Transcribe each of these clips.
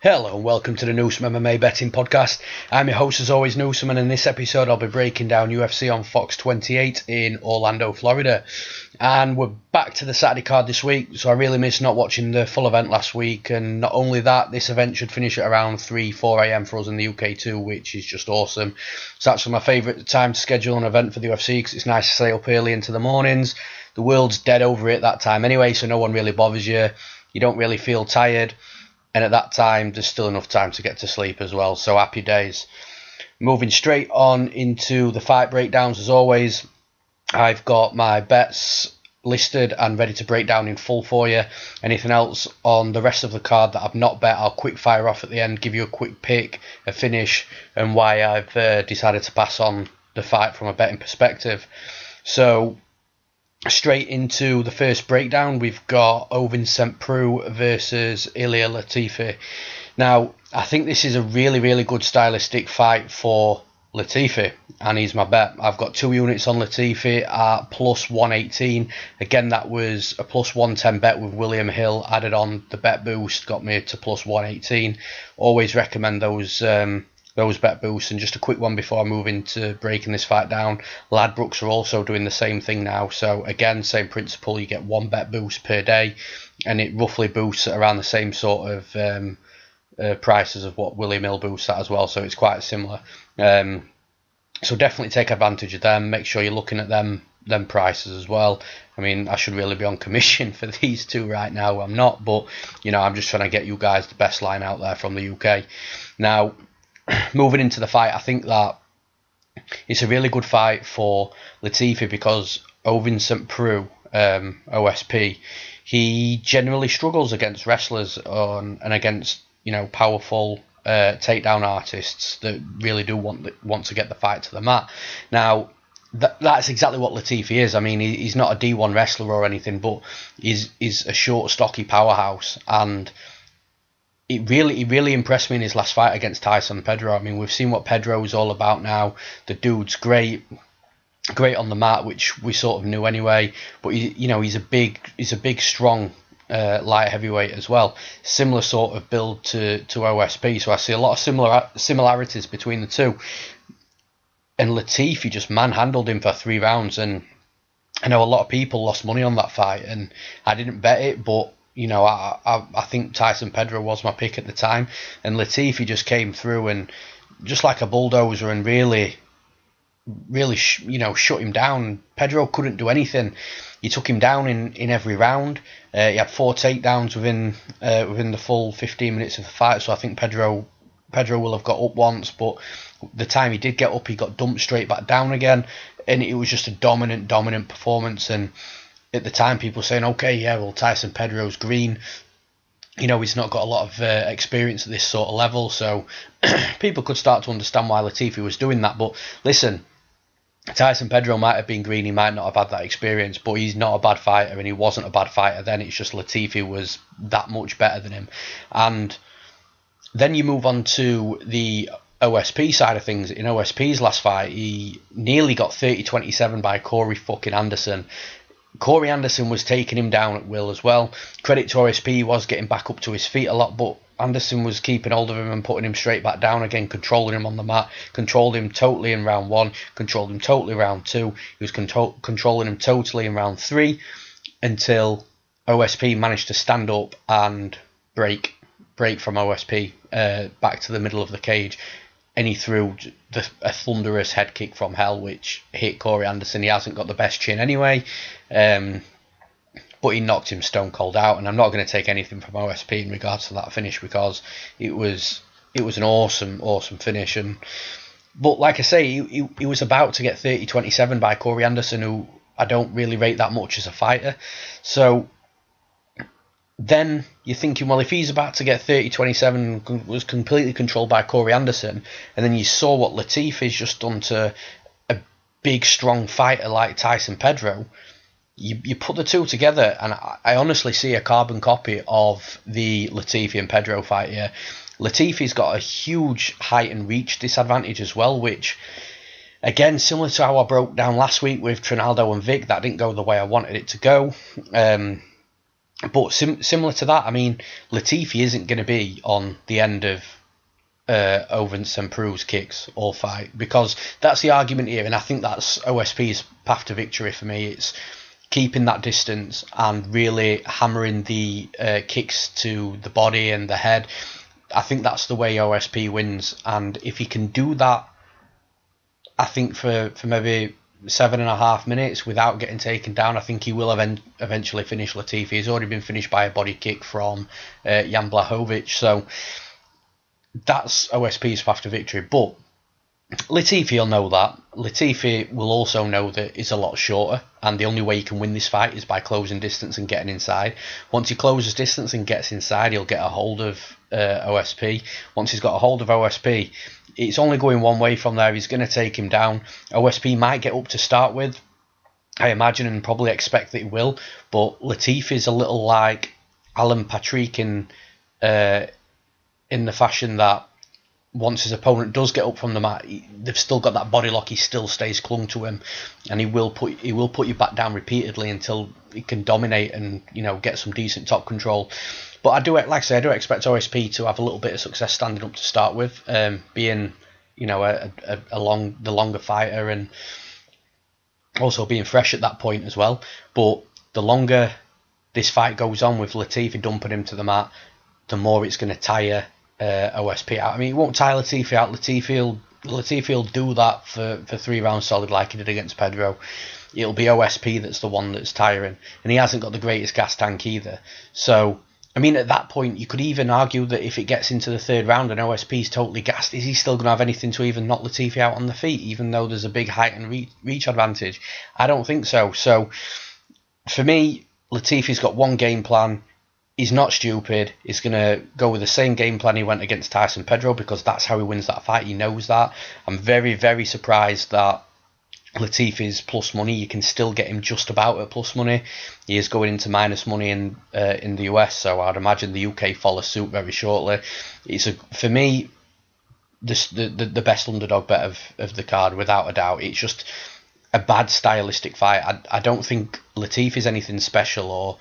Hello and welcome to the Newsome MMA betting podcast. I'm your host as always, Newsome, and in this episode I'll be breaking down UFC on Fox 28 in Orlando, Florida. And we're back to the Saturday card this week, so I really missed not watching the full event last week. And not only that, this event should finish at around 3-4am for us in the UK too, which is just awesome. It's actually my favourite time to schedule an event for the UFC because it's nice to stay up early into the mornings. The world's dead over it that time anyway, so no one really bothers you. You don't really feel tired. And at that time, there's still enough time to get to sleep as well. So happy days. Moving straight on into the fight breakdowns as always. I've got my bets listed and ready to break down in full for you. Anything else on the rest of the card that I've not bet, I'll quick fire off at the end, give you a quick pick, a finish, and why I've decided to pass on the fight from a betting perspective. So straight into the first breakdown, we've got Ovince Preux versus Ilir Latifi. Now, I think this is a really good stylistic fight for Latifi, and he's my bet. I've got 2 units on Latifi at plus 118. Again, that was a plus 110 bet with William Hill added on the bet boost, got me to plus 118. Always recommend those bet boosts. And just a quick one before I move into breaking this fight down, Ladbrokes are also doing the same thing now. So again, same principle, you get 1 bet boost per day, and it roughly boosts at around the same sort of prices of what William Hill boosts at as well, so it's quite similar. So definitely take advantage of them. Make sure you're looking at them prices as well. I mean, I should really be on commission for these two right now. I'm not, but you know, I'm just trying to get you guys the best line out there from the UK. Now, moving into the fight, I think that it's a really good fight for Latifi because Ovince Preux, OSP, he generally struggles against wrestlers and against, you know, powerful takedown artists that really do want to get the fight to the mat. Now, that's exactly what Latifi is. I mean, he's not a D1 wrestler or anything, but he's a short, stocky powerhouse, and he really impressed me in his last fight against Tyson Pedro. I mean, we've seen what Pedro is all about now. The dude's great on the mat, which we sort of knew anyway. But he's a big, strong light heavyweight as well. Similar sort of build to OSP. So I see a lot of similarities between the two. And Latifi just manhandled him for 3 rounds, and I know a lot of people lost money on that fight, and I didn't bet it, but you know, I think Tyson Pedro was my pick at the time, and Latifi just came through and just like a bulldozer and really shut him down. Pedro couldn't do anything. He took him down in every round. He had 4 takedowns within the full 15 minutes of the fight. So I think Pedro will have got up once, but the time he did get up, he got dumped straight back down again, and it was just a dominant performance. And at the time, people were saying, okay, yeah, well, Tyson Pedro's green. You know, he's not got a lot of experience at this sort of level, so people could start to understand why Latifi was doing that. But listen, Tyson Pedro might have been green, he might not have had that experience, but he's not a bad fighter, and he wasn't a bad fighter then. It's just Latifi was that much better than him. And then you move on to the OSP side of things. In OSP's last fight, he nearly got 30-27 by Corey fucking Anderson. Corey Anderson was taking him down at will as well. Credit to OSP, he was getting back up to his feet a lot, but Anderson was keeping hold of him and putting him straight back down again, controlling him on the mat, controlled him totally in round 1, controlled him totally in round 2, he was controlling him totally in round 3, until OSP managed to stand up and break from OSP back to the middle of the cage, and he threw a thunderous head kick from hell, which hit Corey Anderson. He hasn't got the best chin anyway, but he knocked him stone cold out. And I'm not going to take anything from OSP in regards to that finish because it was an awesome finish. But like I say, he was about to get 30-27 by Corey Anderson, who I don't really rate that much as a fighter. So then you're thinking, well, if he's about to get 30-27, was completely controlled by Corey Anderson, and then you saw what Latifi's just done to a big, strong fighter like Tyson Pedro, you put the two together, and I honestly see a carbon copy of the Latifi and Pedro fight here. Latifi's got a huge height and reach disadvantage as well, which, again, similar to how I broke down last week with Trinaldo and Vic, that didn't go the way I wanted it to go. But similar to that, I mean, Latifi isn't going to be on the end of Ovince and Preux's kicks all fight, because that's the argument here, and I think that's OSP's path to victory for me. It's keeping that distance and really hammering the kicks to the body and the head. I think that's the way OSP wins, and if he can do that, I think for maybe 7.5 minutes without getting taken down, I think he will eventually finish Latifi. He's already been finished by a body kick from Jan Blachowicz, so that's OSP's path to victory. But Latifi will know that. Latifi will also know that he's a lot shorter, and the only way he can win this fight is by closing distance and getting inside. Once he closes distance and gets inside, he'll get a hold of OSP. Once he's got a hold of OSP, it's only going one way from there. He's going to take him down. OSP might get up to start with, I imagine, and probably expect that he will. But Latifi's a little like Alan Patrick in the fashion that once his opponent does get up from the mat, they've still got that body lock. He still stays clung to him, and he will put you back down repeatedly until he can dominate and get some decent top control. But I do expect OSP to have a little bit of success standing up to start with, being the longer fighter and also being fresh at that point as well. But the longer this fight goes on with Latifi dumping him to the mat, the more it's going to tire OSP out. I mean, it won't tire Latifi out. Latifi will do that for 3 rounds solid like he did against Pedro. It'll be OSP that's the one that's tiring, and he hasn't got the greatest gas tank either. So, I mean, at that point, you could even argue that if it gets into the 3rd round and OSP's totally gassed, is he still going to have anything to even knock Latifi out on the feet, even though there's a big height and reach advantage? I don't think so. So, for me, Latifi's got one game plan. He's not stupid. He's going to go with the same game plan he went against Tyson Pedro, because that's how he wins that fight. He knows that. I'm very, very surprised that Latifi's plus money, you can still get him just about at plus money. He is going into minus money in the US, so I'd imagine the UK follow suit very shortly. For me, the best underdog bet of the card, without a doubt. It's just a bad stylistic fight. I don't think Latifi's anything special, or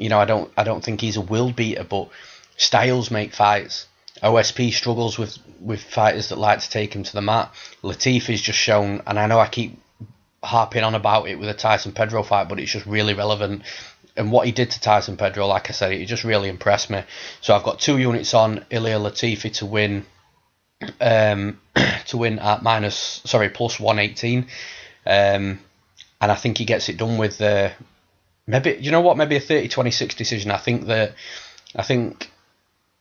I don't think he's a world beater, but styles make fights. OSP struggles with fighters that like to take him to the mat. Latifi's just shown, and I know I keep harping on about it with the Tyson Pedro fight, but it's just really relevant. And what he did to Tyson Pedro, like I said, it just really impressed me. So I've got 2 units on Ilir Latifi to win at plus 118. And I think he gets it done with maybe a 30-26 decision. I think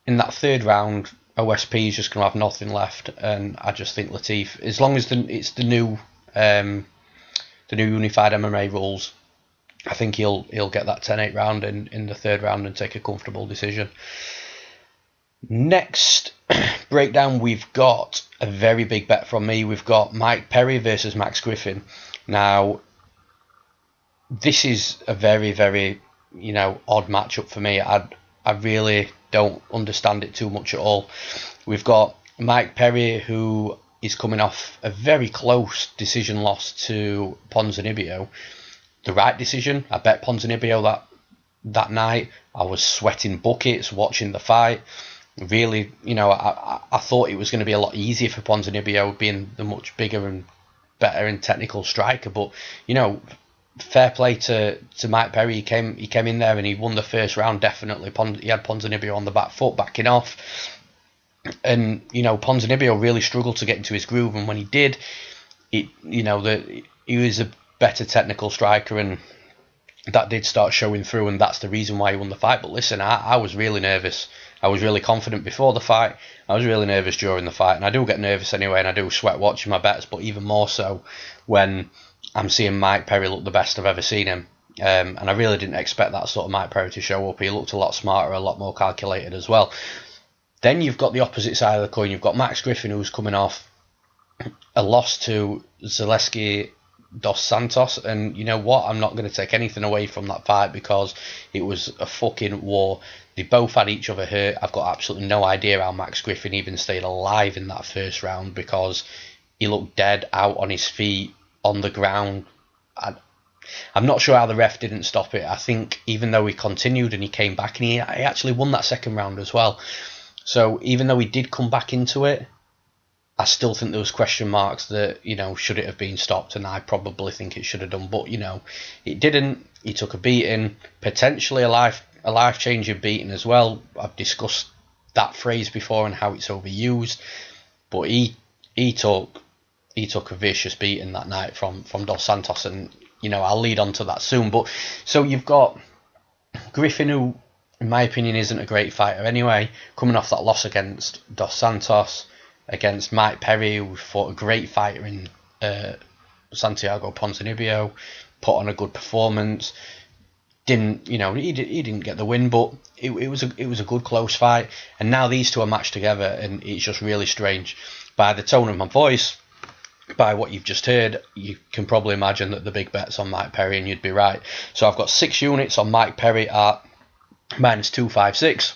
in that 3rd round, OSP is just going to have nothing left, and I just think Latifi, as long as it's the new unified MMA rules, I think he'll get that 10-8 round in the 3rd round and take a comfortable decision. Next breakdown, we've got a very big bet from me. We've got Mike Perry versus Max Griffin. Now, this is a very, very odd matchup for me. I really don't understand it too much at all. We've got Mike Perry, who is coming off a very close decision loss to Ponzinibbio. The right decision. I bet Ponzinibbio that night. I was sweating buckets watching the fight. Really, I thought it was going to be a lot easier for Ponzinibbio, being the much bigger and better and technical striker. But, fair play to Mike Perry. He came in there and he won the 1st round definitely. He had Ponzinibbio on the back foot, backing off. And, Ponzinibbio really struggled to get into his groove. And when he did, he was a better technical striker, and that did start showing through, and that's the reason why he won the fight. But listen, I was really nervous. I was really confident before the fight. I was really nervous during the fight. And I do get nervous anyway, and I do sweat watching my bets, but even more so when I'm seeing Mike Perry look the best I've ever seen him. And I really didn't expect that sort of Mike Perry to show up. He looked a lot smarter, a lot more calculated as well. Then you've got the opposite side of the coin. You've got Max Griffin, who's coming off a loss to Zaleski dos Santos. And you know what? I'm not going to take anything away from that fight, because it was a fucking war. They both had each other hurt. I've got absolutely no idea how Max Griffin even stayed alive in that 1st round, because he looked dead, out on his feet, on the ground. I'm not sure how the ref didn't stop it. I think even though he continued and he came back, and he actually won that second round as well. So even though he did come back into it, I still think there was question marks that, should it have been stopped, and I probably think it should have done. But, it didn't. He took a beating, potentially a life-changing beating as well. I've discussed that phrase before and how it's overused. But he took a vicious beating that night from Dos Santos, and I'll lead on to that soon. But so you've got Griffin, who in my opinion isn't a great fighter anyway, coming off that loss against Dos Santos, against Mike Perry, who fought a great fighter in Santiago Ponzinibbio, put on a good performance. He didn't get the win, but it was a good close fight. And now these two are matched together, and it's just really strange. By the tone of my voice, by what you've just heard, you can probably imagine that the big bet's on Mike Perry, and you'd be right. So I've got 6 units on Mike Perry at -256.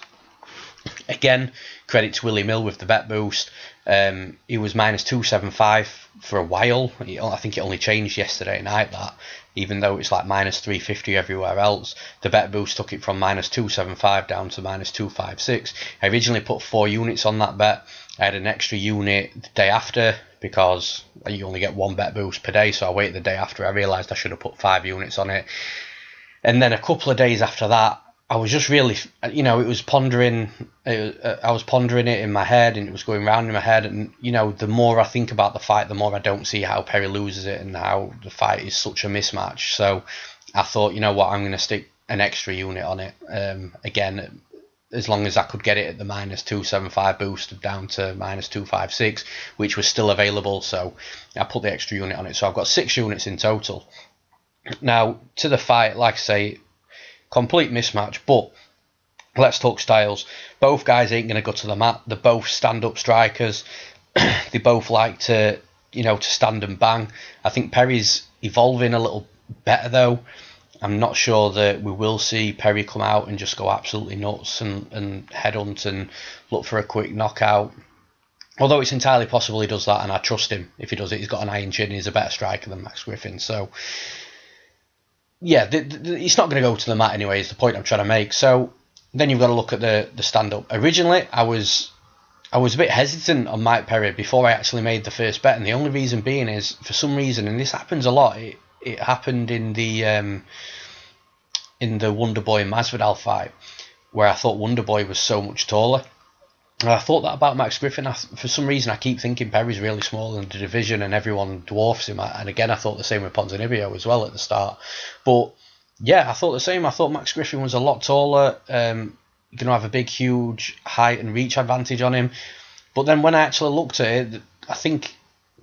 Again, credit to Willie Mill with the bet boost. He was -275 for a while. I think it only changed yesterday night, that, even though it's like -350 everywhere else. The bet boost took it from -275 down to -256. I originally put 4 units on that bet. I had an extra unit the day after because you only get 1 bet boost per day, so I waited the day after. I realised I should have put 5 units on it. And then a couple of days after that, I was just really, it was pondering. I was pondering it in my head, and it was going round in my head. And the more I think about the fight, the more I don't see how Perry loses it, and how the fight is such a mismatch. So I thought, I'm going to stick an extra unit on it. Again, as long as I could get it at the -275 boost down to -256, which was still available. So I put the extra unit on it. So I've got 6 units in total. Now to the fight, like I say, complete mismatch, but let's talk styles. Both guys ain't going to go to the mat. They're both stand-up strikers. They both like to stand and bang. I think Perry's evolving a little better, though. I'm not sure that we will see Perry come out and just go absolutely nuts and headhunt and look for a quick knockout. Although it's entirely possible he does that, and I trust him if he does it. He's got an iron chin. He's a better striker than Max Griffin. So yeah, it's not going to go to the mat anyway, is the point I'm trying to make. So then you've got to look at the stand-up. Originally, I was a bit hesitant on Mike Perry before I actually made the first bet, and the only reason being is, for some reason, and this happens a lot, it happened in the Wonderboy and Masvidal fight, where I thought Wonderboy was so much taller. And I thought that about Max Griffin. For some reason, I keep thinking Perry's really small in the division and everyone dwarfs him. And again, I thought the same with Ponzinibbio as well at the start. But yeah, I thought the same. I thought Max Griffin was a lot taller. Going to have a big, huge height and reach advantage on him. But then when I actually looked at it, I think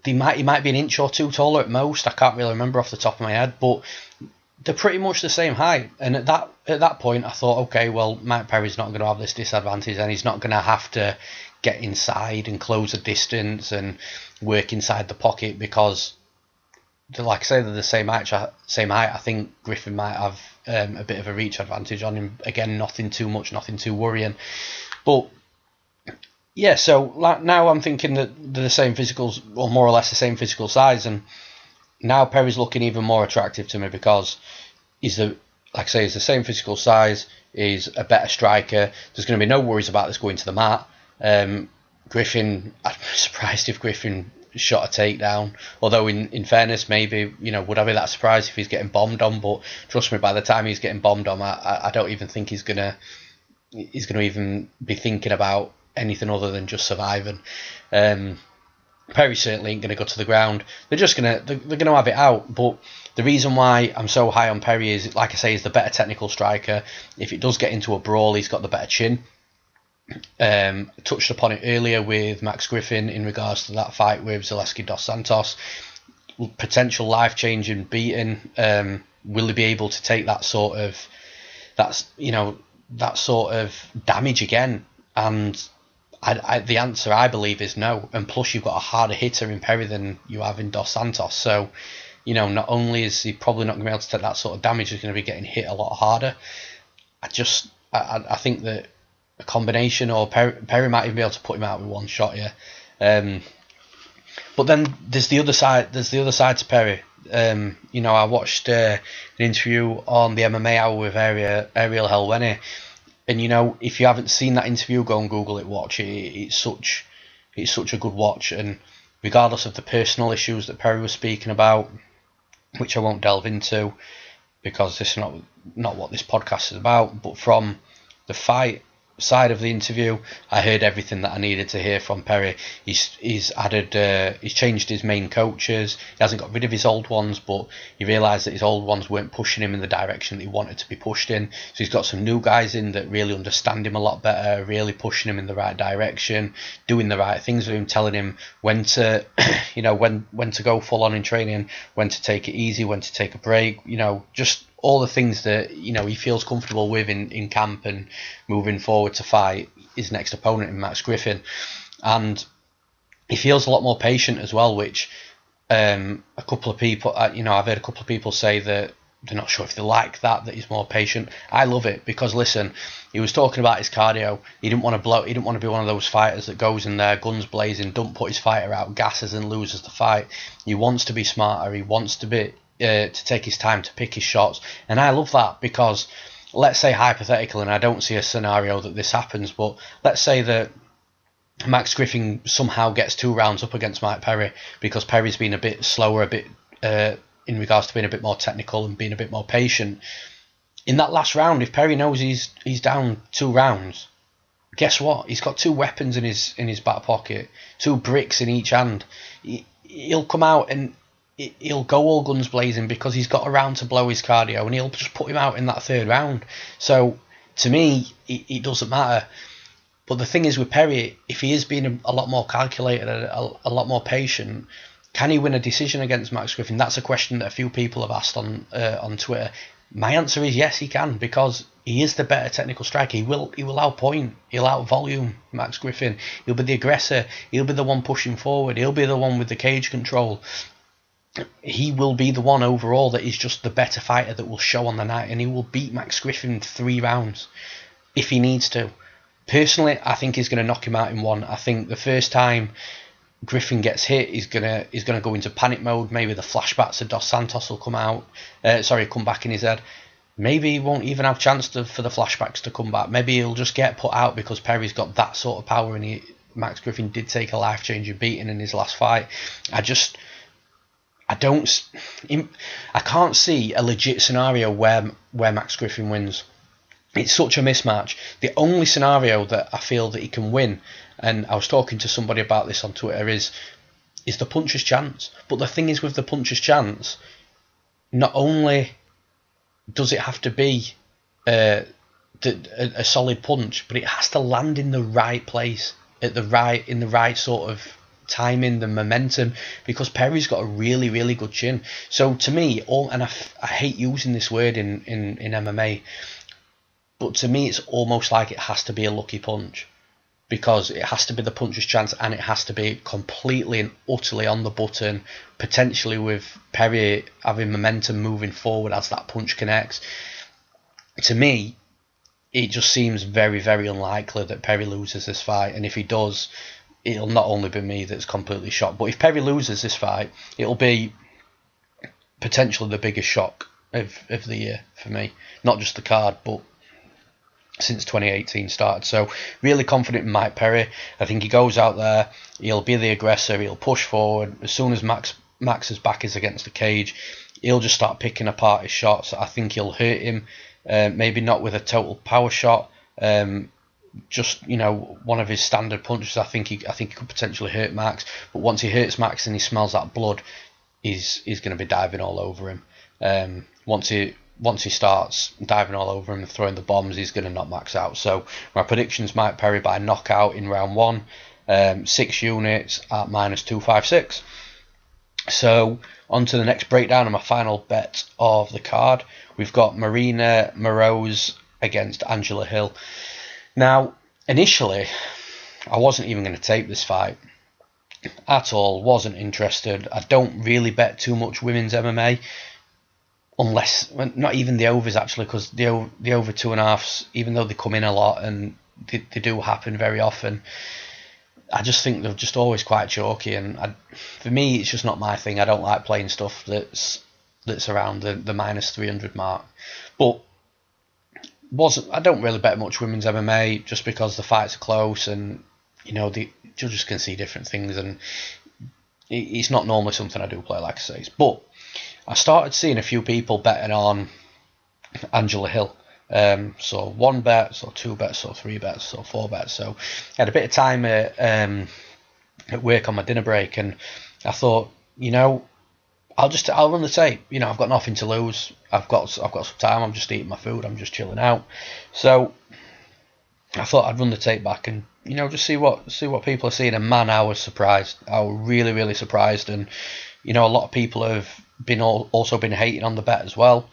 he might be an inch or 2 taller at most. I can't really remember off the top of my head. But they're pretty much the same height, and at that point I thought, okay, well, Mike Perry's not going to have this disadvantage, and he's not going to have to get inside and close the distance and work inside the pocket, because, like I say, they're the same height. I think Griffin might have a bit of a reach advantage on him. Again, nothing too much, nothing too worrying. But yeah, so now I'm thinking that they're the same physicals, or more or less the same physical size, and now Perry's looking even more attractive to me because he's the same physical size, he's a better striker. There's going to be no worries about this going to the mat. Griffin, I'm surprised if Griffin shot a takedown. Although in fairness, maybe, would I be that surprised if he's getting bombed on? But trust me, by the time he's getting bombed on, I don't even think he's gonna even be thinking about anything other than just surviving. Perry certainly ain't going to go to the ground. They're going to have it out. But the reason why I'm so high on Perry is, like I say, he's the better technical striker. If it does get into a brawl, he's got the better chin. Touched upon it earlier with Max Griffin in regards to that fight with Zaleski Dos Santos. Potential life-changing beating. Will he be able to take that sort of damage again? And the answer, I believe, is no. And plus, you've got a harder hitter in Perry than you have in Dos Santos. So, not only is he probably not going to be able to take that sort of damage, he's going to be getting hit a lot harder. I think that a combination, or Perry might even be able to put him out with one shot, yeah. But then there's the other side. There's the other side to Perry. I watched an interview on the MMA Hour with Ariel Helwani, and if you haven't seen that interview, go and Google it, watch it. It's such a good watch, and regardless of the personal issues that Perry was speaking about, which I won't delve into because this is not what this podcast is about, but from the fight side of the interview, I heard everything that I needed to hear from Perry. He's changed his main coaches. He hasn't got rid of his old ones, but he realised that his old ones weren't pushing him in the direction that he wanted to be pushed in. So he's got some new guys in that really understand him a lot better, really pushing him in the right direction, doing the right things with him, telling him when to, when to go full on in training, when to take it easy, when to take a break, just all the things that he feels comfortable with in camp and moving forward to fight his next opponent in Max Griffin. And he feels a lot more patient as well, which a couple of people, I've heard a couple of people say that they're not sure if they like that he's more patient. I love it because, listen, he was talking about his cardio. He didn't want to be one of those fighters that goes in there guns blazing, don't put his fighter out, gasses and loses the fight. He wants to be smarter. He wants to take his time to pick his shots, and I love that because, let's say hypothetical, and I don't see a scenario that this happens, but let's say that Max Griffin somehow gets 2 rounds up against Mike Perry because Perry's been a bit slower, in regards to being a bit more technical and being a bit more patient. In that last round, if Perry knows he's down 2 rounds, guess what? He's got 2 weapons in his back pocket, 2 bricks in each hand. He'll come out and he'll go all guns blazing because he's got a round to blow his cardio, and he'll just put him out in that 3rd round. So to me, it doesn't matter. But the thing is with Perry, if he is being a lot more calculated, a lot more patient, can he win a decision against Max Griffin? That's a question that a few people have asked on Twitter. My answer is yes, he can, because he is the better technical striker. He will outpoint, he'll out-volume Max Griffin. He'll be the aggressor. He'll be the one pushing forward. He'll be the one with the cage control. He will be the one overall that is just the better fighter that will show on the night, and he will beat Max Griffin 3 rounds if he needs to. Personally, I think he's going to knock him out in 1. I think the first time Griffin gets hit, he's gonna go into panic mode. Maybe the flashbacks of Dos Santos will come back in his head. Maybe he won't even have chance for the flashbacks to come back. Maybe he'll just get put out because Perry's got that sort of power, and Max Griffin did take a life-changing beating in his last fight. I can't see a legit scenario where Max Griffin wins. It's such a mismatch. The only scenario that I feel that he can win, and I was talking to somebody about this on Twitter, is the puncher's chance. But the thing is with the puncher's chance, not only does it have to be a solid punch, but it has to land in the right place, in the right sort of timing, the momentum, because Perry's got a really, really good chin. So to me, I hate using this word in MMA, but to me it's almost like it has to be a lucky punch, because it has to be the puncher's chance, and it has to be completely and utterly on the button, potentially with Perry having momentum moving forward as that punch connects. To me, it just seems very, very unlikely that Perry loses this fight, and if he does, it'll not only be me that's completely shocked, but if Perry loses this fight, it'll be potentially the biggest shock of the year for me. Not just the card, but since 2018 started. So really confident in Mike Perry. I think he goes out there, he'll be the aggressor, he'll push forward. As soon as Max's back is against the cage, he'll just start picking apart his shots. I think he'll hurt him, maybe not with a total power shot, just one of his standard punches. I think he could potentially hurt Max, but once he hurts Max and he smells that blood, he's going to be diving all over him. Once he starts diving all over him and throwing the bombs, he's going to knock Max out. So my prediction's Mike Perry by knockout in round 1, 6 units at -256. So on to the next breakdown and my final bet of the card. We've got Maryna Moroz against Angela Hill. Now, initially, I wasn't even going to take this fight at all. Wasn't interested. I don't really bet too much women's MMA, unless, not even the overs actually, because the over 2.5s, even though they come in a lot and they do happen very often, I just think they're just always quite chalky, and for me, it's just not my thing. I don't like playing stuff that's around the minus 300 mark. But I don't really bet much women's MMA just because the fights are close, and the judges can see different things, and it's not normally something I do play, like I say. But I started seeing a few people betting on Angela Hill. So 1 bet, so 2 bets, so 3 bets, so 4 bets. So I had a bit of time at work on my dinner break, and I thought, I'll run the tape. I've got nothing to lose. I've got some time. I'm just eating my food. I'm just chilling out. So I thought I'd run the tape back and just see what people are seeing. And man, I was surprised. I was really, really surprised. And a lot of people have also been hating on the bet as well.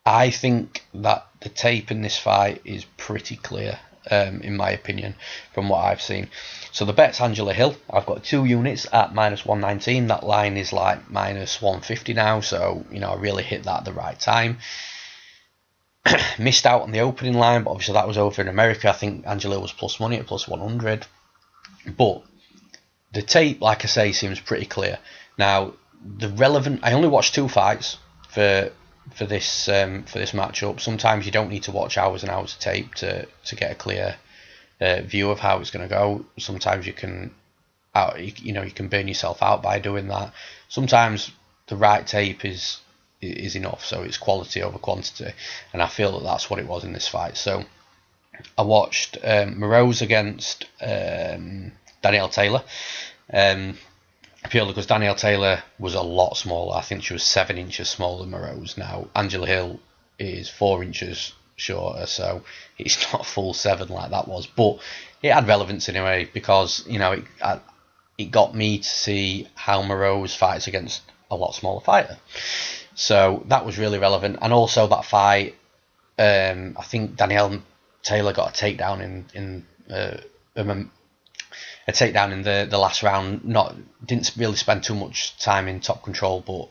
I think that the tape in this fight is pretty clear, in my opinion, from what I've seen. So the bet's Angela Hill. I've got 2 units at minus 119. That line is like minus 150 now, so I really hit that at the right time. Missed out on the opening line, but obviously that was over in America. I think Angela Hill was plus money at plus 100. But the tape, like I say, seems pretty clear. Now, I only watched 2 fights for this matchup. Sometimes you don't need to watch hours and hours of tape to get a clear view of how it's going to go. Sometimes you can burn yourself out by doing that. Sometimes the right tape is enough, so it's quality over quantity, and I feel that that's what it was in this fight. So I watched Moroz against Danielle Taylor, purely because Danielle Taylor was a lot smaller. I think she was 7 inches smaller than Moroz. Now Angela Hill is 4 inches shorter, so it's not full 7 like that was, but it had relevance anyway, because it got me to see how Moroz fights against a lot smaller fighter. So that was really relevant. And also that fight, I think Danielle Taylor got a takedown in the last round. Didn't really spend too much time in top control, but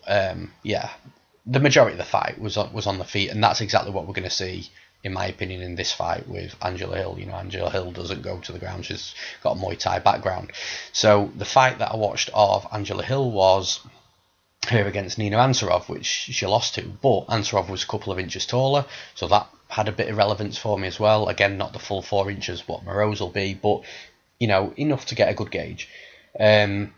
the majority of the fight was on the feet, and that's exactly what we're going to see, in my opinion, in this fight with Angela Hill. Angela Hill doesn't go to the ground. She's got a Muay Thai background. So the fight that I watched of Angela Hill was her against Nina Ansaroff, which she lost to, but Ansaroff was a couple of inches taller, so that had a bit of relevance for me as well. Again, not the full 4 inches what Moroz will be, but enough to get a good gauge. And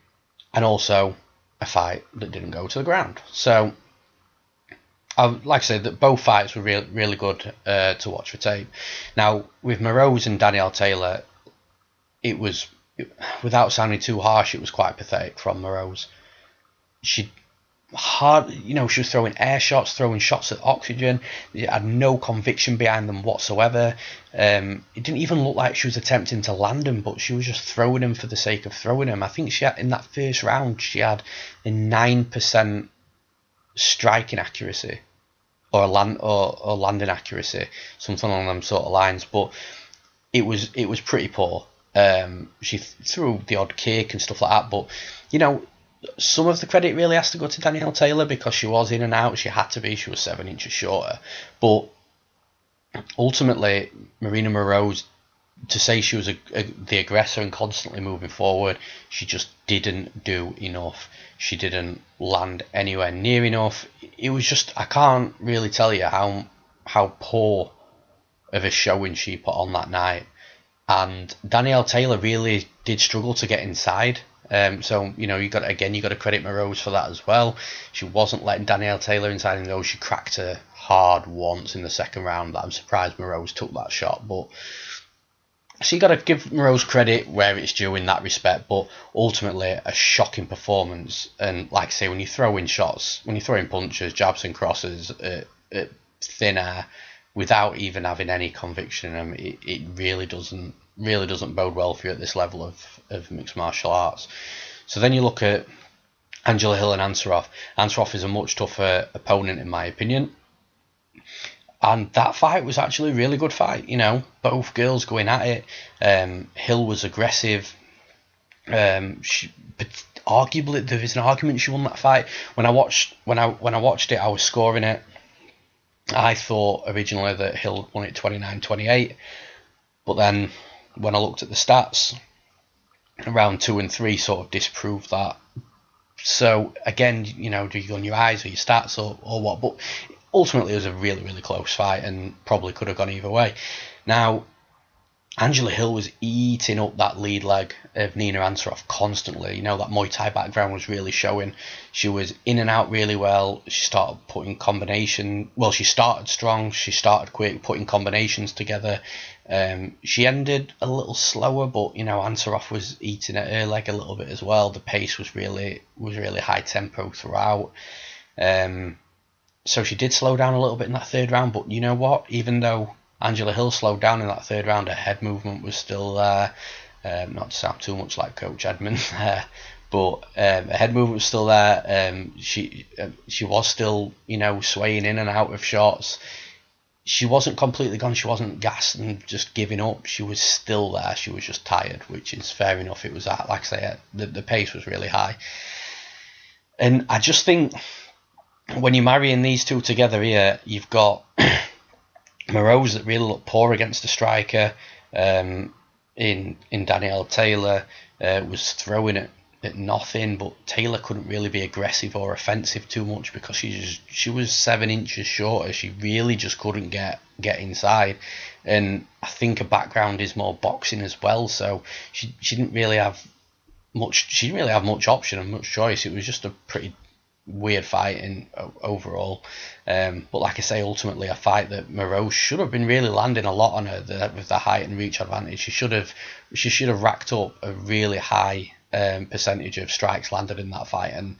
also a fight that didn't go to the ground. So like I said, that both fights were really, really good to watch for tape. Now, with Moroz and Danielle Taylor, without sounding too harsh, it was quite pathetic from Moroz. She was throwing air shots, throwing shots at oxygen. It had no conviction behind them whatsoever. It didn't even look like she was attempting to land them, but she was just throwing them for the sake of throwing them. I think in that first round, she had a 9% striking accuracy or landing accuracy, something along them sort of lines. But it was pretty poor. She threw the odd kick and stuff like that, but some of the credit really has to go to Danielle Taylor, because she was in and out. She had to be. She was 7 inches shorter. But ultimately, Maryna Moroz, to say she was the aggressor and constantly moving forward, she just didn't do enough. She didn't land anywhere near enough. It was just, I can't really tell you how poor of a showing she put on that night. And Danielle Taylor really did struggle to get inside. So you got to credit Moroz for that as well. She wasn't letting Danielle Taylor inside, and though she cracked her hard once in the second round. I'm surprised Moroz took that shot, but so you got to give Moroz credit where it's due in that respect. But ultimately, a shocking performance. And like I say, when you throw in shots, when you throw in punches, jabs and crosses at thin air without even having any conviction in them, it really doesn't bode well for you at this level of mixed martial arts. So then you look at Angela Hill and Ansaroff. Ansaroff is a much tougher opponent, in my opinion. And that fight was actually a really good fight. Both girls going at it. Hill was aggressive. But arguably, there is an argument she won that fight. When I watched it, I was scoring it. I thought originally that Hill won it 29-28, but then when I looked at the stats, round 2 and 3 sort of disproved that. So again, you know, do you go on your eyes or your stats or what? But ultimately, it was a really, really close fight and probably could have gone either way. Now, Angela Hill was eating up that lead leg of Nina Ansaroff constantly. You know, that Muay Thai background was really showing. She was in and out really well. She started putting combination. Well, she started strong. She started quick, putting combinations together. She ended a little slower, but you know, Ansaroff was eating at her leg a little bit as well. The pace was really high tempo throughout. So she did slow down a little bit in that third round. But you know what? Even though Angela Hill slowed down in that third round, her head movement was still there. Not to sound too much like Coach Edmund, but her head movement was still there. She was still, you know, swaying in and out of shots. She wasn't completely gone. She wasn't gassed and just giving up. She was still there. She was just tired, which is fair enough. It was, like I say, the pace was really high. And I just think when you're marrying these two together here, you've got Moroz that really looked poor against the striker. In Danielle Taylor was throwing it at nothing, but Taylor couldn't really be aggressive or offensive too much because she was 7 inches shorter. She really just couldn't get inside, and I think her background is more boxing as well, so she didn't really have much. She didn't really have much option and much choice. It was just a pretty weird fight in overall, but like I say, ultimately a fight that Moroz should have been really landing a lot on her with the height and reach advantage. She should have racked up a really high percentage of strikes landed in that fight, and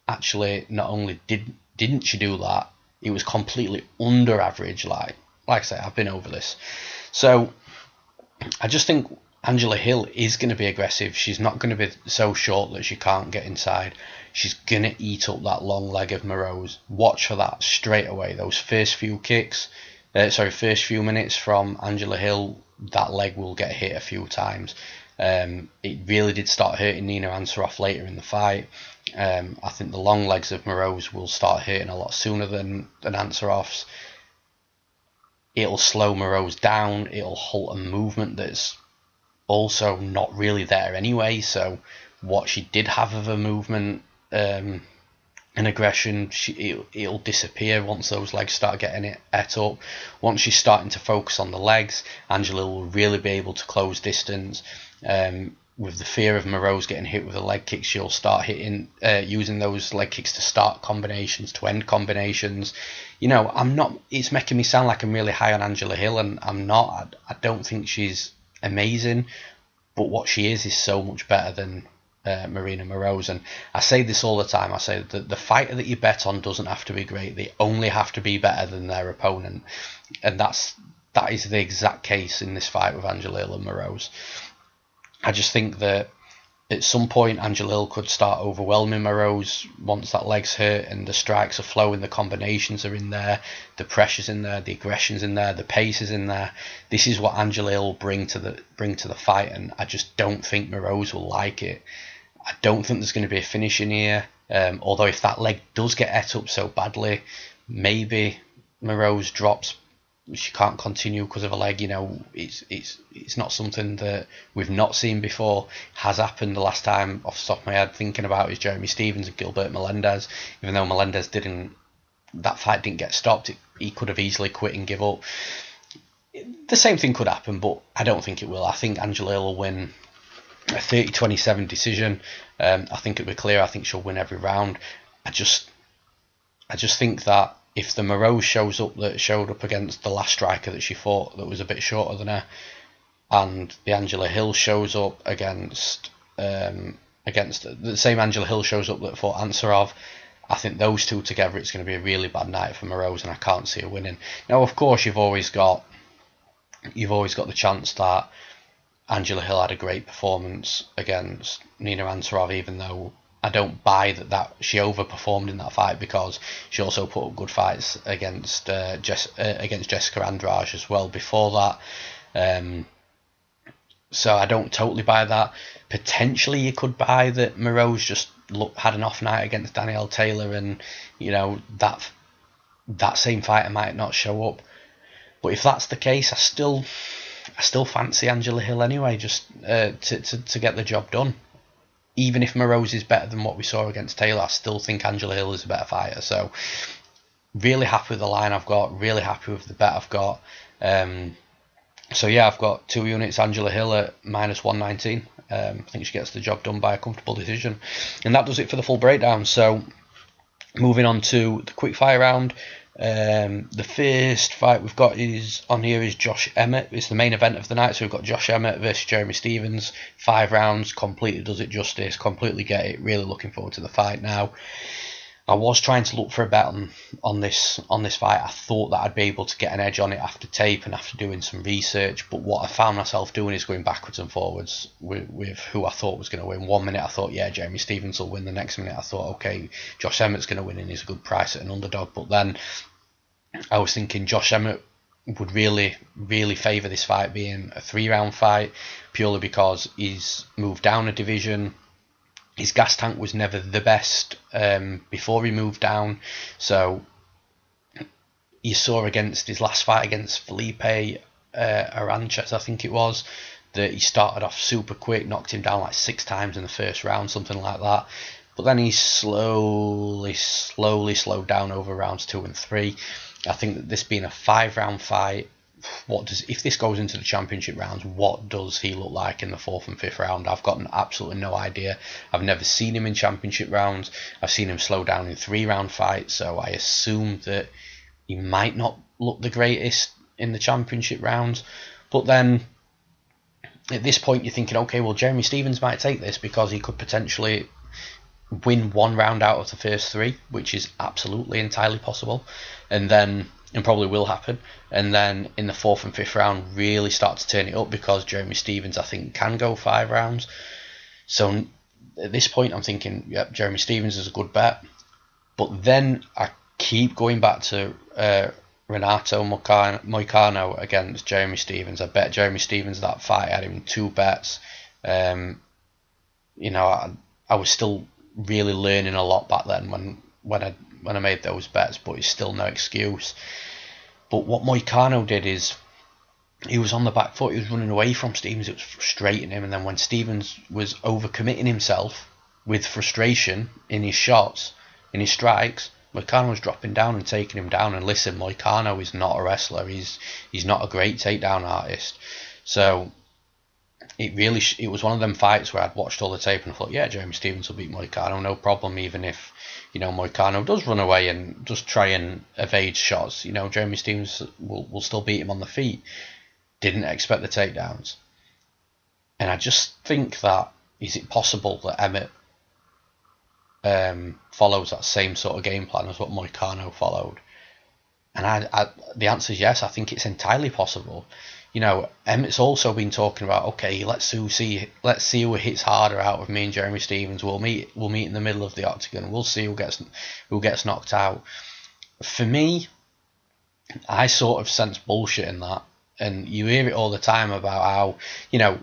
actually not only didn't she do that, it was completely under average. Like I say, I've been over this, so I just think Angela Hill is going to be aggressive. She's not going to be so short that she can't get inside. She's going to eat up that long leg of Moroz. Watch for that straight away. Those first few minutes from Angela Hill, that leg will get hit a few times. It really did start hurting Nina Ansaroff later in the fight. I think the long legs of Moroz will start hurting a lot sooner than Ansaroff's. It'll slow Moroz down. It'll halt a movement that's also not really there anyway. So what she did have of a movement and aggression, it'll disappear once those legs start getting it et up. Once she's starting to focus on the legs, Angela will really be able to close distance. With the fear of Moroz getting hit with a leg kick, she'll start using those leg kicks to start combinations, to end combinations. You know, it's making me sound like I'm really high on Angela Hill, and I'm not. I don't think she's amazing, but what she is so much better than Maryna Moroz. And I say this all the time. I say that the fighter that you bet on doesn't have to be great. They only have to be better than their opponent, and that is the exact case in this fight with Angela Hill and Moroz. I just think that at some point Angela Hill could start overwhelming Moroz once that leg's hurt and the strikes are flowing, the combinations are in there, the pressure's in there, the aggression's in there, the pace is in there. This is what Angela Hill will bring to the fight, and I just don't think Moroz will like it. I don't think there's going to be a finish in here. Although if that leg does get ate up so badly, maybe Moroz drops. She can't continue because of a leg. You know, it's not something that we've not seen before. It has happened. The last time off the top of my head thinking about is Jeremy Stephens and Gilbert Melendez. Even though Melendez that fight didn't get stopped, he could have easily quit and give up. The same thing could happen, but I don't think it will. I think Angela Hill will win a 30-27 decision. I think it'll be clear. I think she'll win every round. I just think that if the Moroz showed up against the last striker that she fought that was a bit shorter than her, and the Angela Hill shows up against the same Angela Hill shows up that fought Ansaroff, I think those two together, it's going to be a really bad night for Moroz, and I can't see her winning. Now, of course, you've always got the chance that Angela Hill had a great performance against Nina Ansaroff, even though I don't buy that she overperformed in that fight, because she also put up good fights against Jessica Andrade as well before that. So I don't totally buy that. Potentially you could buy that Moroz just had an off night against Danielle Taylor, and you know that same fighter might not show up. But if that's the case, I still I still fancy Angela Hill anyway, just to get the job done. Even if Moroz is better than what we saw against Taylor, I still think Angela Hill is a better fighter. So really happy with the line I've got, really happy with the bet I've got. So yeah, I've got 2 units, Angela Hill at -119. I think she gets the job done by a comfortable decision. And that does it for the full breakdown. So moving on to the quickfire round. The first fight we've got is on here is Josh Emmett. It's the main event of the night. So we've got Josh Emmett versus Jeremy Stephens. 5 rounds, completely does it justice, completely get it. Really looking forward to the fight now. I was trying to look for a bet on this fight. I thought that I'd be able to get an edge on it after tape and after doing some research. But what I found myself doing is going backwards and forwards with who I thought was going to win. 1 minute I thought, yeah, Jeremy Stephens will win. The next minute I thought, okay, Josh Emmett's going to win and he's a good price at an underdog. But then I was thinking Josh Emmett would really, really favour this fight being a 3-round fight, purely because he's moved down a division. His gas tank was never the best before he moved down. So you saw against his last fight against Felipe Aranches, I think it was, that he started off super quick, knocked him down like 6 times in the first round, something like that. But then he slowly slowed down over rounds 2 and 3. I think that this being a 5-round fight, if this goes into the championship rounds, what does he look like in the 4th and 5th round? I've got absolutely no idea. I've never seen him in championship rounds. I've seen him slow down in 3-round fights, so I assume that he might not look the greatest in the championship rounds. But then at this point you're thinking, okay, well, Jeremy Stephens might take this because he could potentially win 1 round out of the first 3, which is absolutely entirely possible, and probably will happen, and then in the 4th and 5th round really start to turn it up, because Jeremy Stephens I think can go 5 rounds. So at this point I'm thinking, yep, Jeremy Stephens is a good bet. But then I keep going back to Renato Moicano against Jeremy Stephens. I bet Jeremy Stephens that fight. I had him in 2 bets. You know, I was still really learning a lot back then when I made those bets, but it's still no excuse. But what Moicano did is he was on the back foot. He was running away from Stephens. It was frustrating him. And then when Stephens was overcommitting himself with frustration in his shots, in his strikes, Moicano was dropping down and taking him down. And listen, Moicano is not a wrestler. He's not a great takedown artist. So it was one of them fights where I'd watched all the tape and thought, yeah, Jeremy Stephens will beat Moicano, no problem, even if, you know, Moicano does run away and just try and evade shots. You know, Jeremy Stephens will still beat him on the feet. Didn't expect the takedowns. And I just think that, is it possible that Emmett follows that same sort of game plan as what Moicano followed? And the answer is yes. I think it's entirely possible. You know, Emmett's also been talking about, okay, let's see who hits harder out of me and Jeremy Stephens. We'll meet in the middle of the octagon. We'll see who gets knocked out. For me, I sort of sense bullshit in that. And you hear it all the time about how, you know,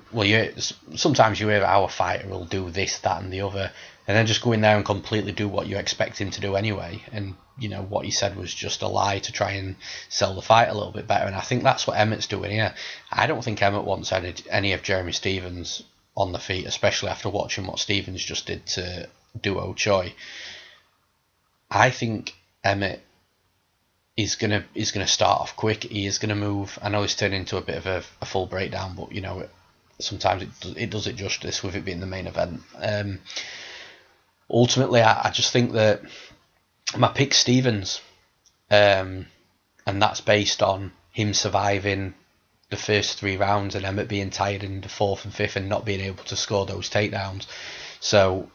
sometimes you hear how a fighter will do this, that and the other, and then just go in there and completely do what you expect him to do anyway. And, you know, what he said was just a lie to try and sell the fight a little bit better. And I think that's what Emmett's doing here. I don't think Emmett wants any of Jeremy Stephens on the feet, especially after watching what Stephens just did to Duo Choi. I think Emmett is gonna start off quick. He is gonna move. I know it's turned into a bit of a full breakdown, but you know, sometimes it does it justice with it being the main event. Ultimately, I just think that my pick's Stephens, and that's based on him surviving the first 3 rounds and Emmett being tired in the 4th and 5th and not being able to score those takedowns. So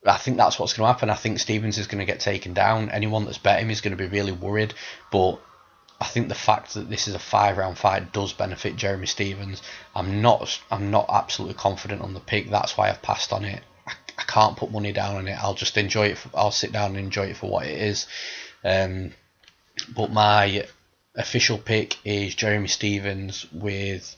I think that's what's going to happen. I think Stephens is going to get taken down. Anyone that's bet him is going to be really worried. But I think the fact that this is a 5-round fight does benefit Jeremy Stephens. I'm not absolutely confident on the pick. That's why I've passed on it. I can't put money down on it. I'll just enjoy it. I'll sit down and enjoy it for what it is. But my official pick is Jeremy Stephens with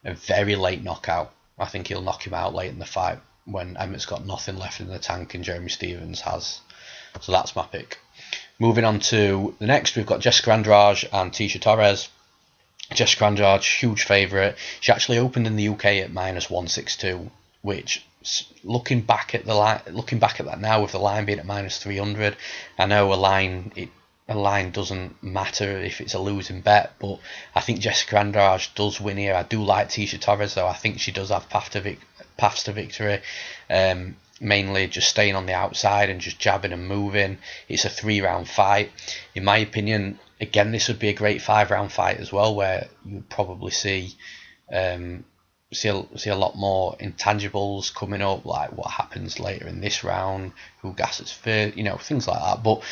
a very late knockout. I think he'll knock him out late in the fight when Emmett's got nothing left in the tank and Jeremy Stephens has. So that's my pick. Moving on to the next, we've got Jessica Andrade and Tecia Torres. Jessica Andrade, huge favourite. She actually opened in the UK at -162, which, looking back at that now with the line being at -300, I know a line doesn't matter if it's a losing bet, but I think Jessica Andrade does win here. I do like Tecia Torres though. I think she does have paths to victory. Mainly just staying on the outside and just jabbing and moving. It's a 3-round fight. In my opinion, again, this would be a great 5-round fight as well, where you'd probably see a lot more intangibles coming up, like what happens later in this round, who gasses first, things like that. But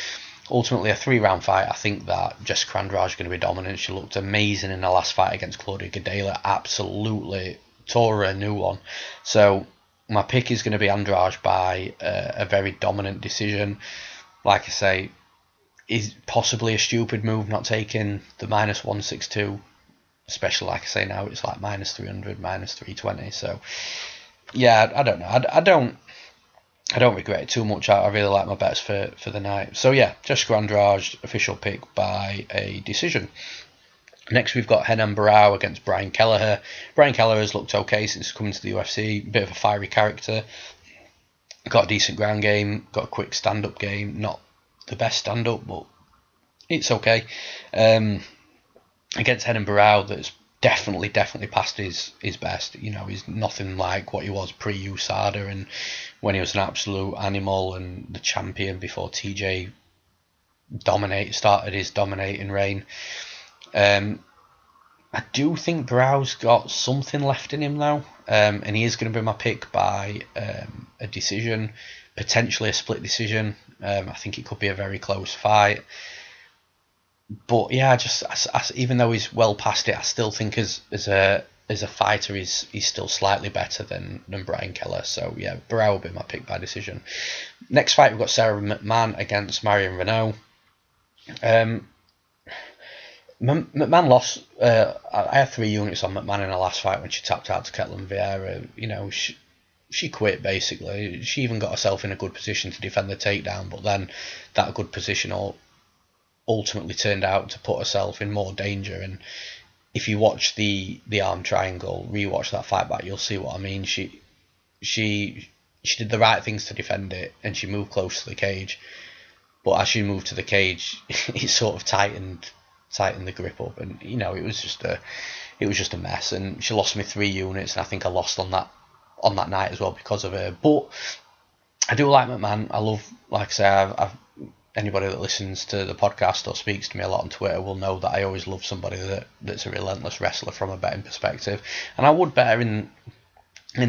ultimately, a 3-round fight, I think that Jessica Andrade is going to be dominant. She looked amazing in the last fight against Claudia Gadelha. Absolutely tore her a new one. So my pick is going to be Andrade by a very dominant decision. Like I say, is possibly a stupid move not taking the -162, especially like I say now it's like -300, -320. So yeah, I don't know. I don't regret it too much. I really like my bets for the night. So yeah, Jessica Andrade, official pick by a decision. Next, we've got Renan Barao against Brian Kelleher. Brian Kelleher has looked okay since coming to the UFC. Bit of a fiery character. Got a decent ground game. Got a quick stand-up game. Not the best stand-up, but it's okay. Against Renan Barao, that's definitely past his best. He's nothing like what he was pre-USADA and when he was an absolute animal and the champion before TJ started his dominating reign. I do think Barao's got something left in him though, and he is going to be my pick by a decision, potentially a split decision. I think it could be a very close fight. But yeah, even though he's well past it, I still think as a fighter, he's still slightly better than Brian Kelleher. So yeah, Barao will be my pick by decision. Next fight, we've got Sara McMann against Marion Reneau. McMann lost. I had 3 units on McMann in the last fight when she tapped out to Ketlin Vieira. She quit basically. She even got herself in a good position to defend the takedown, but then that good position ultimately turned out to put herself in more danger. And if you watch the arm triangle, rewatch that fight back, you'll see what I mean. She did the right things to defend it, and she moved close to the cage. But as she moved to the cage, it sort of tightened the grip up, and it was just a mess. And she lost me 3 units, and I think I lost on that night as well because of her. But I do like McMahon. I love, like I say, I've anybody that listens to the podcast or speaks to me a lot on Twitter will know that I always love somebody that's a relentless wrestler from a betting perspective, and I would bet her in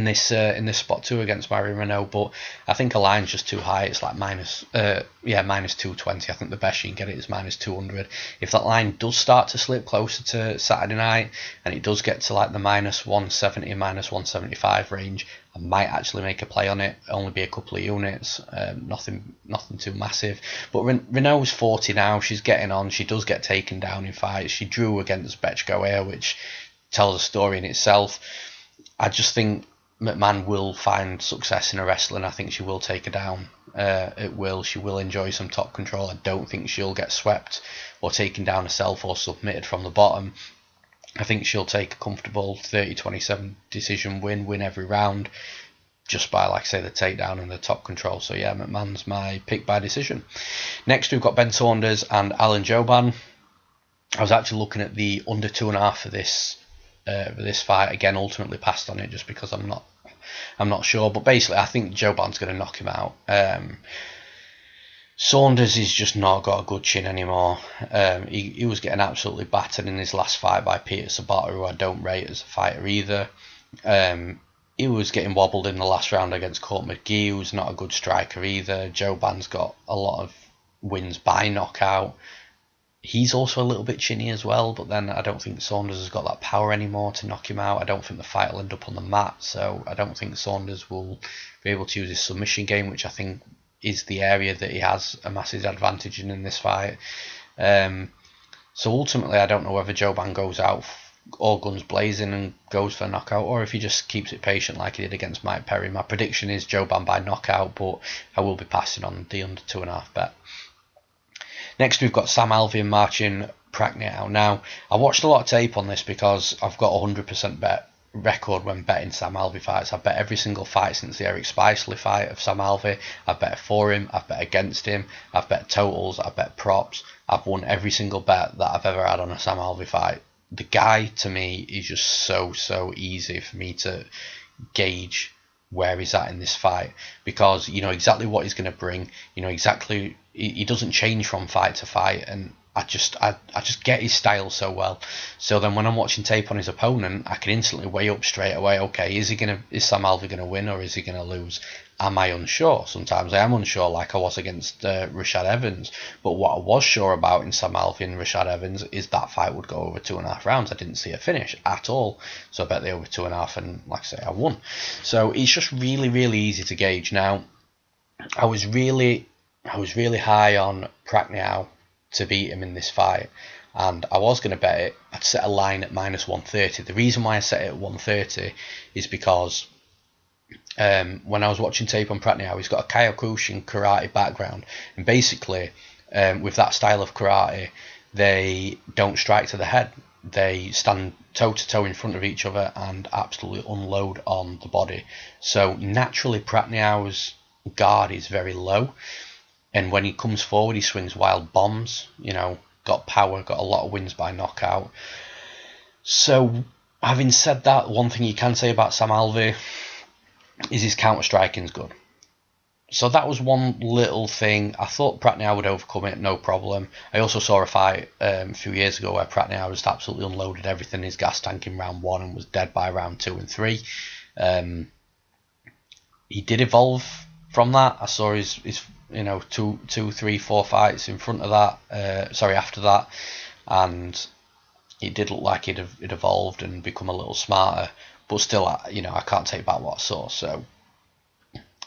this spot too against Marion Reneau, but I think a line's just too high. It's like -220. I think the best you can get it is -200. If that line does start to slip closer to Saturday night and it does get to like the -170, -175 range, I might actually make a play on it. Only be a couple of units, nothing too massive. But Reneau's 40 now. She's getting on. She does get taken down in fights. She drew against Betchgoer, which tells a story in itself. I just think McMahon will find success in her wrestling. I think she will take her down. She will enjoy some top control. I don't think she'll get swept or taken down herself or submitted from the bottom. I think she'll take a comfortable 30-27 decision win every round, just by, like I say, the takedown and the top control. So yeah, McMahon's my pick by decision. Next, we've got Ben Saunders and Alan Jouban. I was actually looking at the under 2.5 for this fight. Again, ultimately passed on it just because I'm not sure. But basically, I think Jouban's going to knock him out. Saunders has just not got a good chin anymore. He was getting absolutely battered in his last fight by Peter Sabata, who I don't rate as a fighter either. He was getting wobbled in the last round against Court McGee, who's not a good striker either. Jouban's got a lot of wins by knockout. He's also a little bit chinny as well, but then I don't think Saunders has got that power anymore to knock him out. I don't think the fight will end up on the mat, so I don't think Saunders will be able to use his submission game, which I think is the area that he has a massive advantage in this fight. So ultimately, I don't know whether Jouban goes out all guns blazing and goes for a knockout, or if he just keeps it patient like he did against Mike Perry. My prediction is Jouban by knockout, but I will be passing on the under 2.5 bet. Next, we've got Sam Alvey and Marcin Prachnio. Now, I watched a lot of tape on this because I've got a 100% bet record when betting Sam Alvey fights. I've bet every single fight since the Eric Spicely fight of Sam Alvey. I've bet for him, I've bet against him, I've bet totals, I've bet props. I've won every single bet that I've ever had on a Sam Alvey fight. The guy, to me, is just so easy for me to gauge where he's at in this fight, because you know exactly what he's going to bring. You know exactly, he doesn't change from fight to fight, and I just get his style so well. So then when I'm watching tape on his opponent, I can instantly weigh up straight away, okay, is Sam Alvey going to win or is he going to lose? Am I unsure? Sometimes I am unsure, like I was against Rashad Evans. But what I was sure about in Sam Alvey and Rashad Evans is that fight would go over 2.5 rounds. I didn't see a finish at all. So I bet they over 2.5, and like I say, I won. So it's just really easy to gauge. Now, I was really high on Prachnio to beat him in this fight, and I was going to bet it. I'd set a line at -130. The reason why I set it at 130 is because when I was watching tape on Prachnio, he's got a Kyokushin karate background, and basically with that style of karate, they don't strike to the head. They stand toe to toe in front of each other and absolutely unload on the body. So naturally Prachnio's guard is very low, and when he comes forward, he swings wild bombs. You know, got power, got a lot of wins by knockout. So, having said that, one thing you can say about Sam Alvey is his counter-striking's good. So that was one little thing. I thought Prachnio would overcome it, no problem. I also saw a fight a few years ago where Prachnio just absolutely unloaded everything in his gas tank in round 1 and was dead by round 2 and 3. He did evolve from that. I saw his you know, 2, 3, 4 fights in front of that, after that, and it did look like he'd evolved and become a little smarter, but still, you know, I can't take back what I saw. So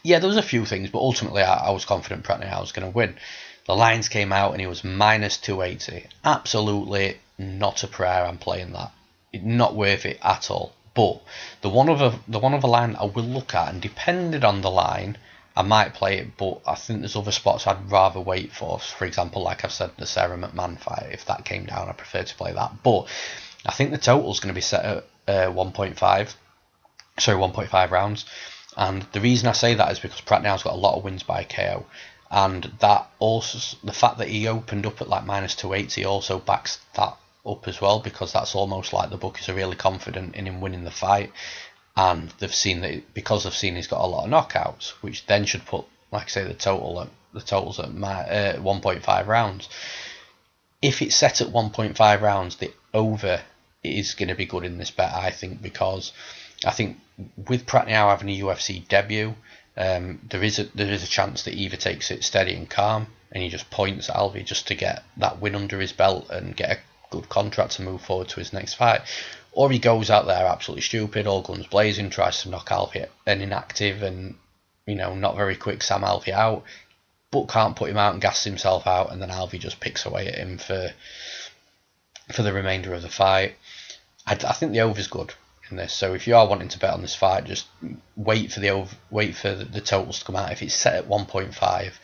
yeah, there was a few things, but ultimately I was confident Prachnio was going to win. The lines came out and he was -280. Absolutely not a prayer I'm playing that. Not worth it at all. But the one other line I will look at, and depending on the line, I might play it, but I think there's other spots I'd rather wait for. For example, like I've said, the Sara McMann fight. If that came down, I prefer to play that. But I think the total's going to be set at 1.5 rounds. And the reason I say that is because Prachnio's got a lot of wins by KO. And that also, the fact that he opened up at like -280 also backs that up as well, because that's almost like the bookies are really confident in him winning the fight. And they've seen that, because they've seen he's got a lot of knockouts, which then should put, like I say, the totals at 1.5 rounds. If it's set at 1.5 rounds, the over is going to be good in this bet, I think, because I think with Prachnio having a UFC debut, there is a chance that he either takes it steady and calm and he just points at Alvey just to get that win under his belt and get a good contract to move forward to his next fight. Or he goes out there absolutely stupid, all guns blazing, tries to knock Alvey, an inactive and, you know, not very quick Sam Alvey out, but can't put him out and gasses himself out, and then Alvey just picks away at him for the remainder of the fight. I think the over's good in this. So if you are wanting to bet on this fight, just wait for the totals to come out. If it's set at 1.5,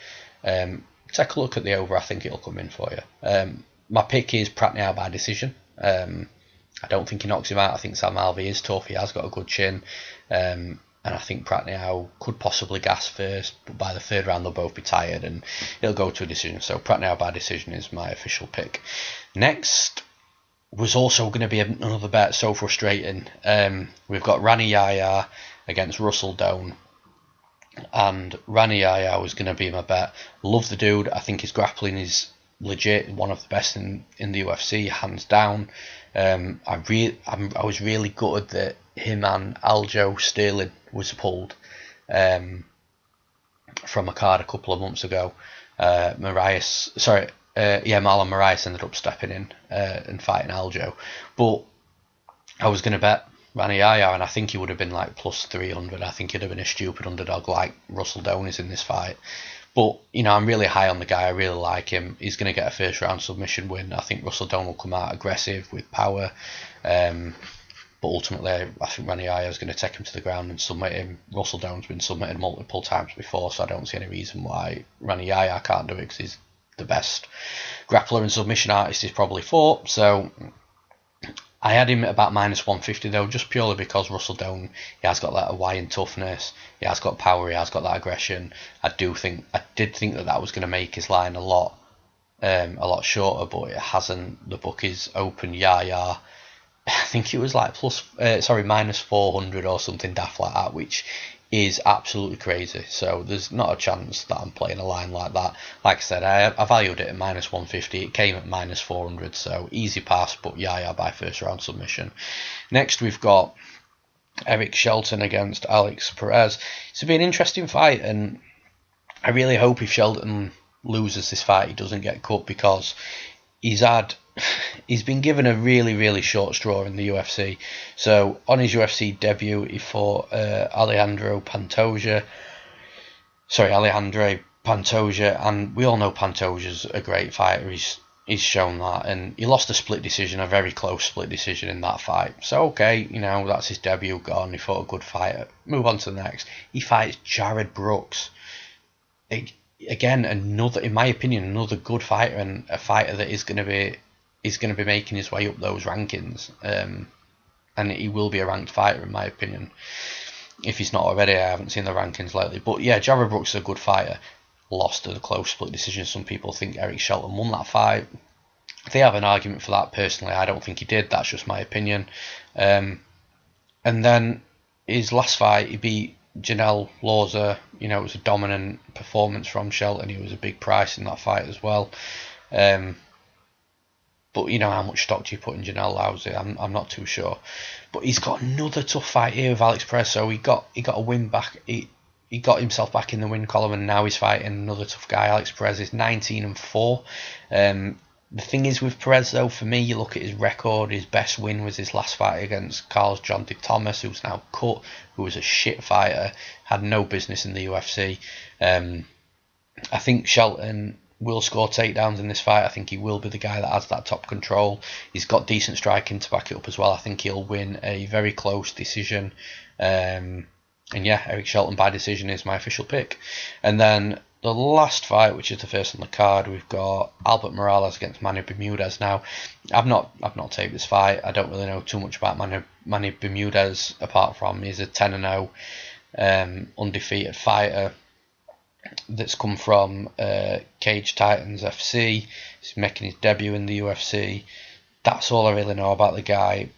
take a look at the over. I think it'll come in for you. My pick is Prachnio by decision. I don't think he knocks him out. I think Sam Alvey is tough. He has got a good chin. And I think Prachnio could possibly gas first, but by the third round they'll both be tired and it'll go to a decision. So Prachnio by decision is my official pick. Next was also going to be another bet, so frustrating. We've got Rani Yahya against Russell Doane. And Rani Yahya was going to be my bet. Love the dude. I think his grappling is legit, one of the best in the UFC, hands down. I was really gutted that him and Aljo Sterling was pulled from a card a couple of months ago. Marlon Moraes ended up stepping in and fighting Aljo, but I was going to bet Rani Yahya, and I think he would have been like plus 300. I think he'd have been a stupid underdog like Russell Doane is in this fight. But, you know, I'm really high on the guy. I really like him. He's going to get a first round submission win. I think Russell Doane will come out aggressive with power. But ultimately, I think Rani Yahya is going to take him to the ground and submit him. Russell Doane's been submitted multiple times before, so I don't see any reason why Rani Yahya can't do it, because he's the best grappler and submission artist he's probably fought. So I had him at about -150 though, just purely because Russell Doane, he has got that Hawaiian toughness, he has got power, he has got that aggression. I did think that was going to make his line a lot shorter, but it hasn't. The book is open. Yahya, I think it was like -400 or something daft like that, which is absolutely crazy. So there's not a chance that I'm playing a line like that. Like I said, I valued it at -150. It came at -400, so easy pass, but Yahya by first round submission. Next we've got Eric Shelton against Alex Perez. It's going to be an interesting fight, and I really hope if Shelton loses this fight, he doesn't get cut, because he's been given a really short straw in the UFC. So on his UFC debut, he fought Alejandro Pantoja, and we all know Pantoja's a great fighter. He's shown that, and he lost a split decision, a very close split decision in that fight. So okay, that's his debut gone. He fought a good fighter. Move on to the next. He fights Jared Brooks. Again, another, in my opinion, another good fighter, and a fighter that is going to be making his way up those rankings, and he will be a ranked fighter in my opinion, if he's not already. I haven't seen the rankings lately, but yeah, Jared Brooks is a good fighter. Lost at a close split decision. Some people think Eric Shelton won that fight. They have an argument for that. Personally, I don't think he did. That's just my opinion. And then his last fight, he beat Janelle Lawser. It was a dominant performance from Shelton. He was a big price in that fight as well. But how much stock do you put in Janelle Lawser? I'm not too sure. But he's got another tough fight here with Alex Perez. So he got a win back. He got himself back in the win column, and now he's fighting another tough guy. Alex Perez is 19-4. The thing is with Perez, though, for me, you look at his record, his best win was his last fight against Carlos John de Thomas, who's now cut, who was a shit fighter, had no business in the UFC. I think Shelton will score takedowns in this fight. I think he will be the guy that has that top control. He's got decent striking to back it up as well. I think he'll win a very close decision. And yeah, Eric Shelton by decision is my official pick. And then the last fight, which is the first on the card, we've got Albert Morales against Manny Bermudez. Now, I've not taped this fight. I don't really know too much about Manny Bermudez, apart from he's a 10-0 undefeated fighter that's come from Cage Titans FC. He's making his debut in the UFC. That's all I really know about the guy.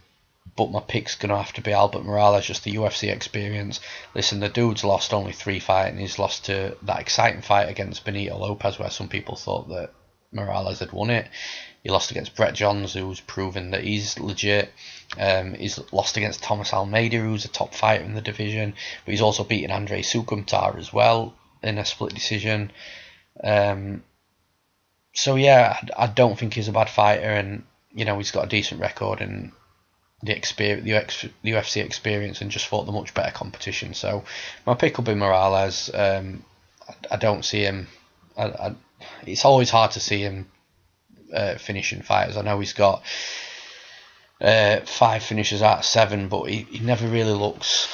But my pick's going to have to be Albert Morales, just the UFC experience. Listen, the dude's lost only 3 fights, and he's lost to that exciting fight against Benito Lopez, where some people thought that Morales had won it. He lost against Brett Johns, who's proven that he's legit. He's lost against Thomas Almeida, who's a top fighter in the division. But he's also beaten Andre Sukumtar as well in a split decision. So yeah, I don't think he's a bad fighter, and he's got a decent record, and the UFC experience, and just fought the much better competition. So my pick will be Morales. I don't see him. It's always hard to see him finishing fighters. I know he's got 5 finishes out of 7, but he never really looks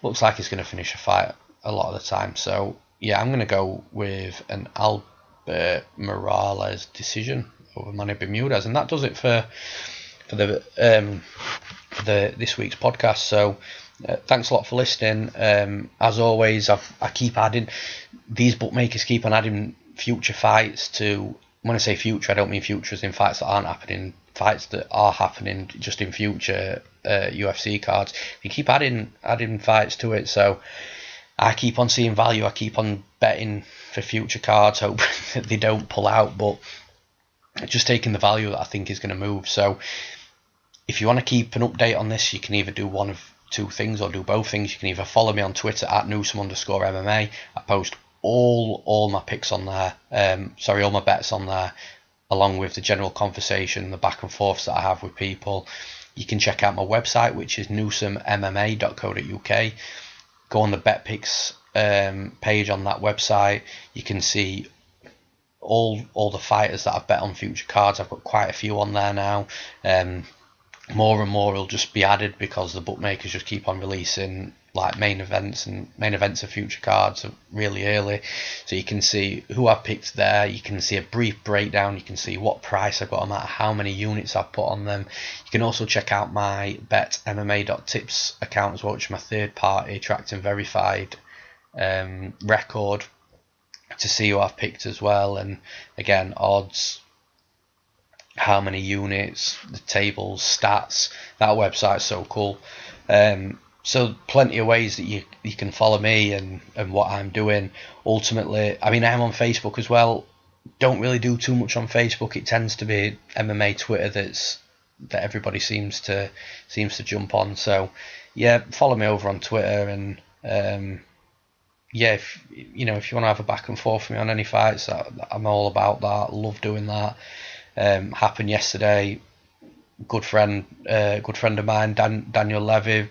like he's going to finish a fight a lot of the time. So yeah, I'm going to go with an Albert Morales decision over Manny Bermudez, and that does it for this week's podcast. So thanks a lot for listening. As always, I keep adding, these bookmakers keep on adding future fights to, when I say future, I don't mean futures in fights that aren't happening, fights that are happening just in future UFC cards. They keep adding fights to it, so I keep on seeing value. I keep on betting for future cards, hoping that they don't pull out, but just taking the value that I think is going to move. So if you want to keep an update on this, you can either do one of 2 things or do both things. You can either follow me on Twitter at Newsome_MMA. I post all my picks on there, all my bets on there, along with the general conversation, the back and forths that I have with people. You can check out my website, which is newsomemma.co.uk. Go on the bet picks page on that website. You can see all the fighters that I've bet on future cards. I've got quite a few on there now. More and more will just be added because the bookmakers just keep on releasing like main events of future cards really early, so you can see who I've picked there. You can see a brief breakdown. You can see what price I've got them at, how many units I've put on them. You can also check out my betmma.tips account as well, which is my third party tracked and verified record, to see who I've picked as well, and again odds, how many units, the tables, stats. That website's so cool. So plenty of ways that you can follow me and what I'm doing. Ultimately, I mean, I'm on Facebook as well. Don't really do too much on Facebook. It tends to be MMA Twitter that everybody seems to jump on. So yeah, follow me over on Twitter, and yeah, if you want to have a back and forth with me on any fights, I'm all about that. Love doing that. Happened yesterday. Good friend of mine, Daniel Levy,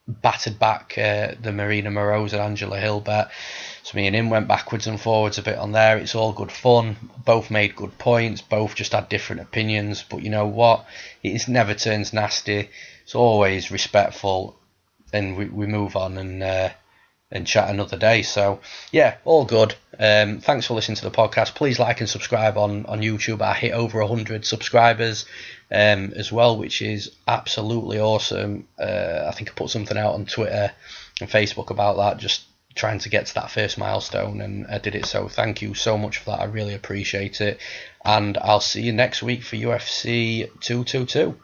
battered back the Maryna Moroz and Angela Hill bet. So me and him went backwards and forwards a bit on there. It's all good fun. Both made good points. Both just had different opinions. But you know what? It never turns nasty. It's always respectful, and we move on and chat another day. So yeah, all good. Thanks for listening to the podcast. Please like and subscribe on YouTube. I hit over 100 subscribers as well, which is absolutely awesome. I think I put something out on Twitter and Facebook about that, just trying to get to that first milestone, and I did it. So thank you so much for that. I really appreciate it, and I'll see you next week for UFC 222.